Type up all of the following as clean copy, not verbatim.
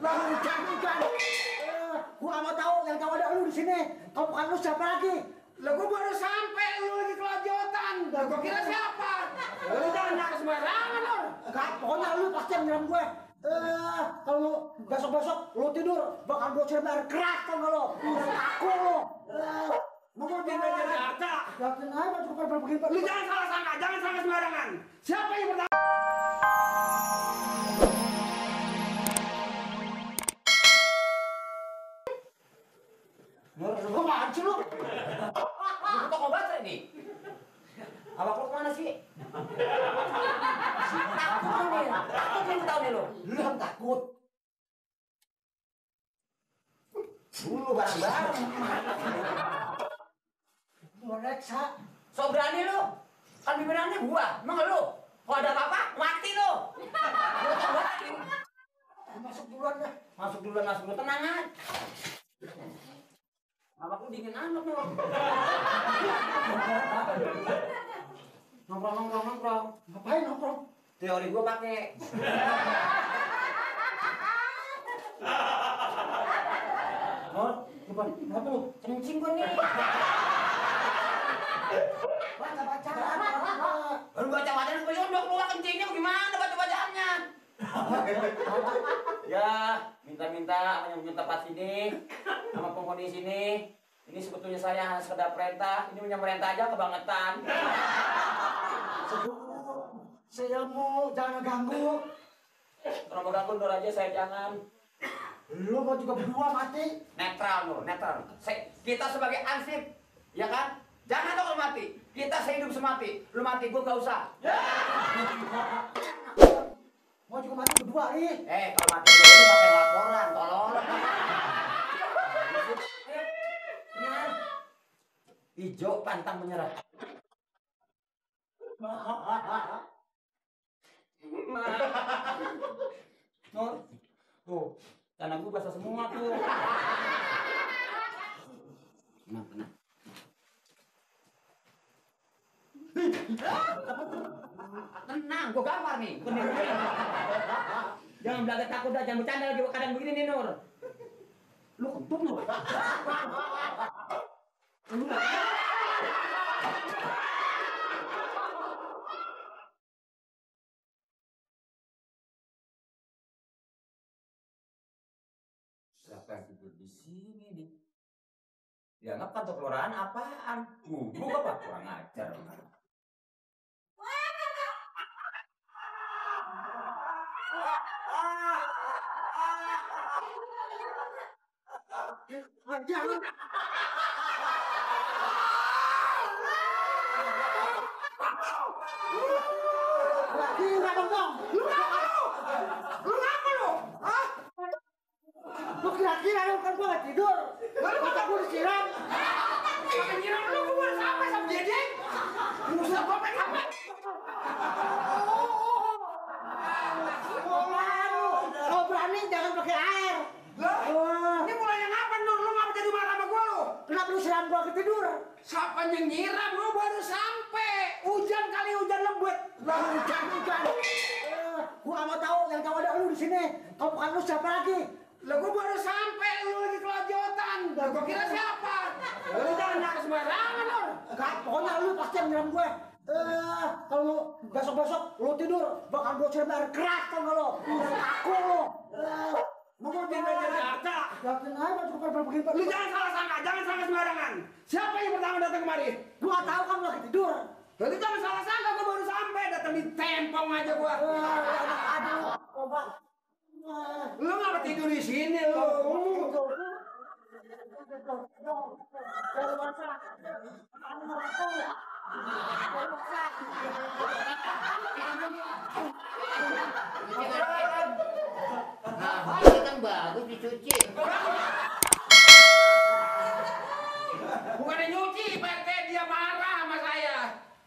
Bukan. Gua nggak mau tahu, yang tahu ada lu di sini. Kalau bukan lu siapa lagi? Lah gua baru sampai, lu lagi kelanjutan. Lah gua kira siapa? Lu jangan nyangka sembarangan lu. Enggak, pokoknya lu pasti yang nyerang gue. Kalau besok-besok lu tidur, bakal gue siram air keras tau gak lo? Aku lo. Mau pindah Jakarta. Yakin aja cuma begini. Lu jangan salah sangka, jangan sangka sembarangan. Siapa yang pertama? Lu apaan sih lu? Lu toko baterai nih. Abang lu kemana sih? Takut nih. Takut tahu nih lu. Lu yang takut. Dulu bareng-bareng. Lu reksa. So berani lu. Kan pimpinannya gua. Emang lu? Kalau ada apa-apa, mati lu. Lu toko baterai. Masuk duluan dah. Masuk duluan. Tenangan. Abang lu dingin amat nih. Nongkrong. Ngapain nongkrong? Teori gua pakai. Oh, depan. Kenapa lu? Kencing gua nih. Baca. Baru baca-bacaan gua yondok lu kencingnya gimana baca-bacaannya? Ya, minta yang punya tempat sini sama penghuni sini. Ini sebetulnya saya hanya sekedar perintah. Ini punya perintah aja kebangetan. Seilmu, jangan ganggu. Kalau mau ganggu dor aja saya jangan. Lu mau juga berdua mati. Netral. Kita sebagai ansip, ya kan? Jangan dong lu mati. Kita sehidup semati. Lu mati, gua gak usah. Mau juga mati berdua nih. Kalau mati dulu lu pakai laporan, tolong. Hijau pantang menyerah. Tuh, tanah gua basah semua tuh. Tenang. Tenang, gua gambar nih. Jangan belaga takut dah, jangan bercanda lagi keadaan begini nih Nur. Lu kentut lu. Siapa yang tidur di sini nih? Dianggap kantor kelurahan apaan? Gubuk apa? Kurang ajar. Jangan. Gila dong. Lu ngapa lu? Hah? Lu kira-kira lu kan gua gak tidur. Mata gua disiram. Makan nyiram lu gua sampai sama dia. Musuh gua apa? Kalau berani jangan pakai air. Ini mulainya ngapa Nur? Lu ngapa jadi marah sama gua lu? Kenapa lu siram gua ketidur? Siapa yang nyiram? Lu baru sampai. Hujan kali hujan lembut. Hujan. Gua nggak mau tahu, yang tahu ada lu di sini. Kalau bukan lu siapa lagi? Lah gua baru sampai, lu lagi kelanjutan. Lah gua kira siapa? Lu jangan nyangka sembarangan lu. Enggak, pokoknya lu pasti yang nyerang gue. Kalau besok-besok lu tidur, bakal gue siram air keras tau gak lo? Aku lo. Mau pindah Jakarta. Yakin aja cuma begini. Lu jangan salah sangka, jangan sangka sembarangan. Siapa yang pertama datang kemari? Gua tahu kan lu lagi tidur. Jadi jangan salah sangka, gua baru sampai, datang di tempong aja gua. Aduh, coba. Lu ngapa tidur di sini lu? Nah, ini kan bagus dicuci. Bukannya nyuci, Pak RT, dia marah sama saya.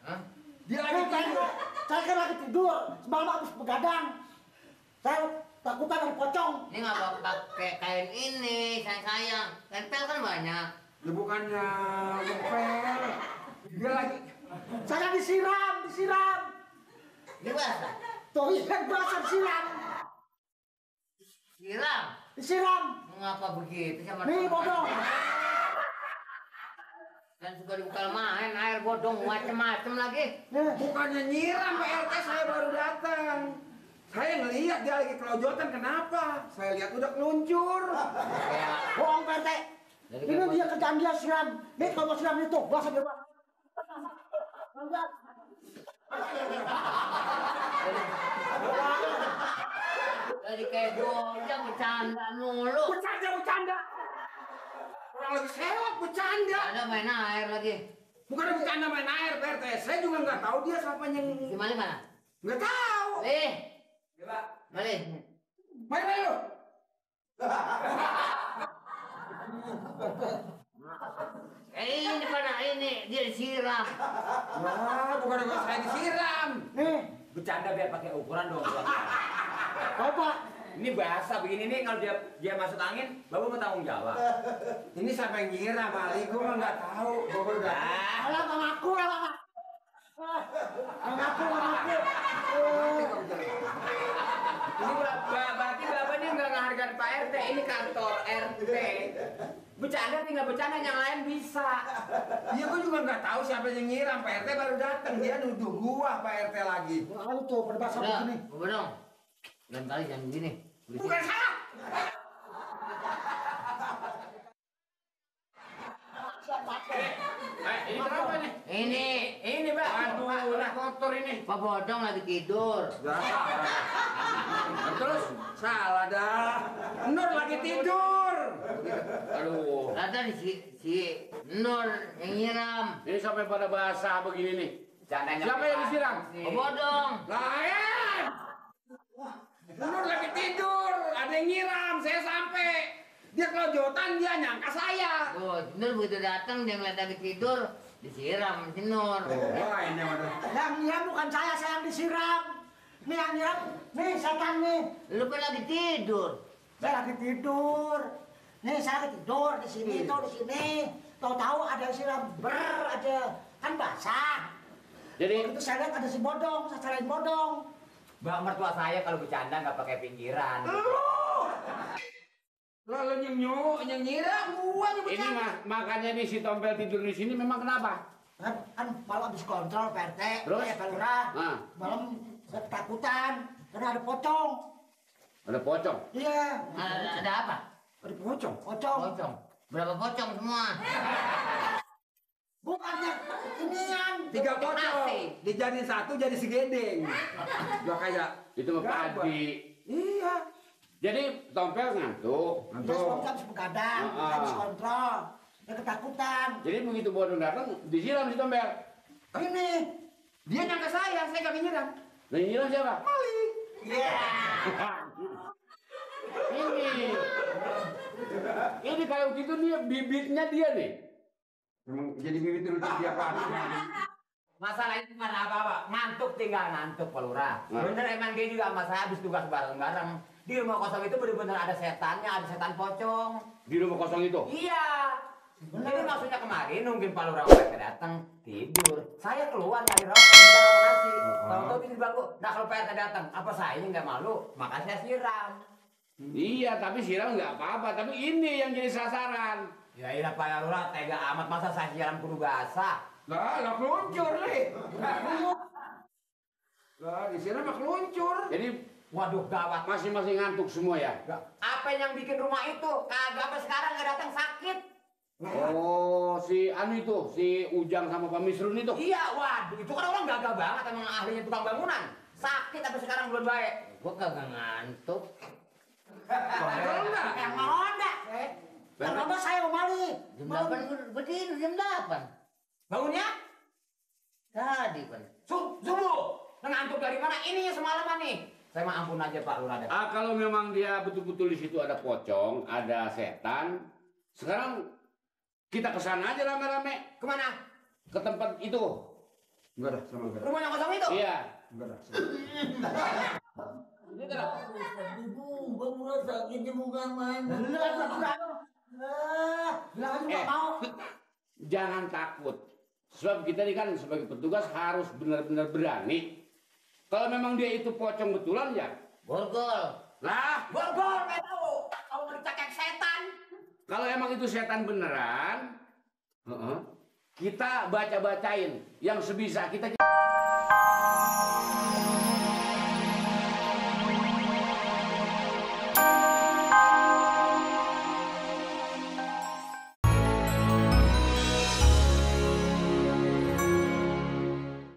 Hah? Dia lagi tidur. Saya kan lagi tidur, semalam habis begadang. Saya takutan ada pocong. Ini nggak pakai kain ini, sayang. Tempel kan banyak. Ya bukannya ngepel. Dia lagi. Saya disiram. Gimana? Tuh, ikan basah siram. Siram. Disiram. Mengapa begitu sama Nih bodong. Dan suka dibuka main air bodong macem-macem lagi. Nih. Bukannya nyiram Pak RT, saya baru datang. Saya ngelihat dia lagi kelojotan, kenapa? Saya lihat udah keluncur. Kayak Bohong Pak RT. Dari Ini kapan? dia kerjaan dia siram. Nih kalau mau siram itu, gua sambil bang. Jadi kayak bocah bercanda mulu. Bercanda. Orang lagi sewot bercanda. Ada main air lagi. Bukan bercanda main air Pak RT. Saya juga nggak tahu dia siapa yang... Gimana mana? Nggak tahu. Malih. Main lu. Ini mana ini dia disiram. Wah, bukan saya disiram. Nih, Bercanda biar pakai ukuran dong. coba. Ini bahasa begini nih kalau dia masuk angin, bapak mau tanggung jawab. Ini siapa yang nyiram, Ali? Gue mah nggak tahu. Gue baru datang. Alah bang aku lah bang. Bang aku. Ini berarti bapak ini nggak ngehargain Pak RT. Ini kantor RT. Bercanda tinggal bercanda, yang lain bisa. Iya, gue juga nggak tahu siapa yang nyiram. Pak RT baru datang. Dia nuduh gua Pak RT lagi. Lalu tuh berbahasa Udah, begini. bodong. Lain kali jangan begini. Bukan saya. Ini kenapa nih? Ini Pak. Aduh, lah kotor ini. Pak bodong lagi tidur. Terus salah dah. Nur lagi tidur. Aduh. Ada si Nur yang nyiram. Ini sampai pada basah begini nih. Bercandanya Siapa yang disiram? Pak bodong. Lain. Nur lagi tidur. Ada yang nyiram. Saya sampai. Dia kelojotan, dia nyangka saya. Tuh, si Nur begitu datang dia ngeliat lagi tidur, disiram si Nur. Wah, ini waduh. Yang nyiram bukan saya yang disiram. Nih yang nyiram, nih setan nih. Lu kan lagi tidur. Saya lagi tidur. Nih saya lagi tidur di sini, tuh di sini. Tahu-tahu ada yang siram aja, kan basah. Jadi Itu saya lihat ada si bodong, saya carain bodong. Bang mertua saya kalau bercanda nggak pakai pinggiran. Lalu yang nyiram gua yang ini bercanda. makanya nih si Tompel tidur di sini memang kenapa? Kan malam habis kontrol PRT, Terus? Pak Lurah. Ah. Malam saya ketakutan karena ada pocong. Ada pocong. Iya, Ada apa? Ada pocong. pocong. Pocong. Berapa pocong semua? Bukannya inian. 3 pocong. Dijadiin satu jadi segedeng. Gak kayak Itu mah Gabah. padi. Iya. Jadi Tompel ngantuk. Dia sebab habis begadang, Ah. habis kontrol. Dia ketakutan. Jadi begitu bodong datang disiram si Tompel. Ini, Dia nyangka saya gak nyiram. Nah yang nyiram siapa? iya. Ini kalau gitu dia bibitnya dia nih. Emang jadi bibit dulu tiap hari. Masalah itu bukan apa-apa, ngantuk tinggal ngantuk Pak Lurah. Nah. Bener emang dia juga sama saya habis tugas bareng-bareng. Di rumah kosong itu bener-bener ada setannya, ada setan pocong. Di rumah kosong itu. Iya. Jadi maksudnya kemarin nungguin Pak Lurah mereka datang tidur. Saya keluar nyari rokok, minta sama nasi. Tahu-tahu di bangku. Nah kalau Pak RT datang, apa saya nggak malu? Makanya saya siram. Iya, tapi siram nggak apa-apa. Tapi ini yang jadi sasaran. Ya iya Pak Lurah tega amat masa saya siram kudu basah. Lah keluncur nih. Lah disiram mah keluncur. Jadi Waduh gawat. masing-masing ngantuk semua ya. Apa yang bikin rumah itu? Kagak sampai sekarang nggak datang sakit. Oh, si Anu itu, si Ujang sama Pak Misrun itu. Iya, waduh itu kan orang gagah banget emang ahlinya tukang bangunan. Sakit sampai sekarang belum baik. Gua kagak ngantuk. Kontrol enggak? Yang mau enggak? Yang mau saya mau balik. Jam 8 gua tidur jam 8. Bangunnya? Tadi kan. Subuh. Ngantuk dari mana? Ini semalaman nih. Saya mah ampun aja Pak Lurah. Kalau memang dia betul-betul di situ ada pocong, ada setan, sekarang kita ke sana aja rame-rame Kemana? ke tempat itu. Enggak dah, sama enggak. Rumah yang kosong itu? Iya. Enggak dah. Ini kan Gua merasa sakit di muka mana. Bilang aja nggak mau. jangan takut. Sebab kita ini kan sebagai petugas harus benar-benar berani. Kalau memang dia itu pocong betulan ya. Borgol. Lah, Borgol, nggak tahu. Tahu itu setan beneran, kita baca-bacain yang sebisa kita.